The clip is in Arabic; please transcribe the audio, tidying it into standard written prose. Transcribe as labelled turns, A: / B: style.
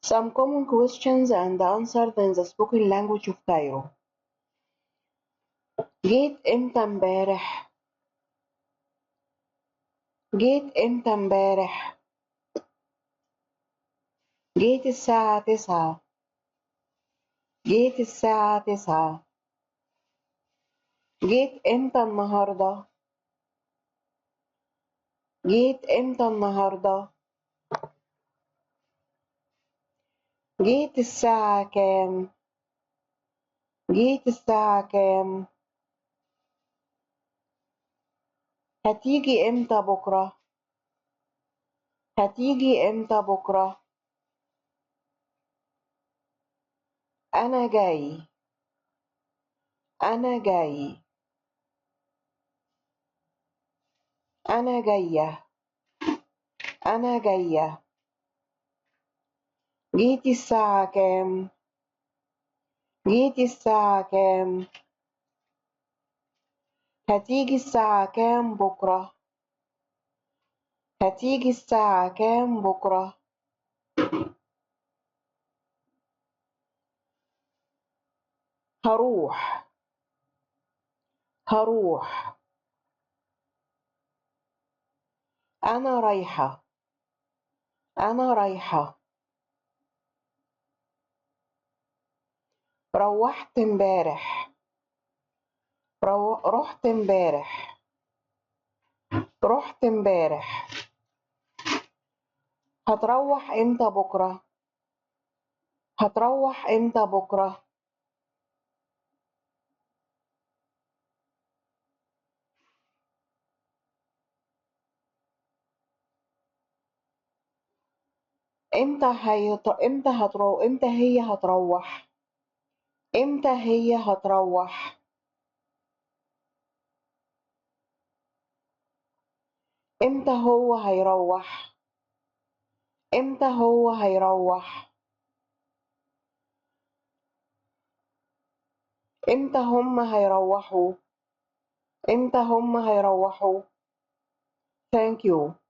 A: Some common questions and answers in the spoken language of Cairo. جيت امتى امبارح؟ جيت امتى امبارح؟ جيت الساعة 9. جيت الساعة 9. جيت امتى النهاردة؟ جيت امتى النهاردة؟ جيت الساعة كام؟ جيت الساعة كام؟ هتيجي امتى بكرة؟ هتيجي امتى بكرة؟ أنا جاي. أنا جاي. أنا جاية. أنا جاية. جيت الساعة كام؟ جيت الساعة كام؟ هتيجي الساعة كام بكرة؟ هتيجي الساعة كام بكرة؟ هروح. هروح. أنا رايحة. أنا رايحة. روحت امبارح. رحت امبارح. رحت امبارح. هتروح امتى بكرة؟ هتروح امتى بكرة؟ امتى هي هتروح؟ امتى هي هتروح؟ امتى هو هيروح؟ امتى هو هيروح؟ امتى هم هيروحوا؟ امتى هم هيروحوا؟ Thank you.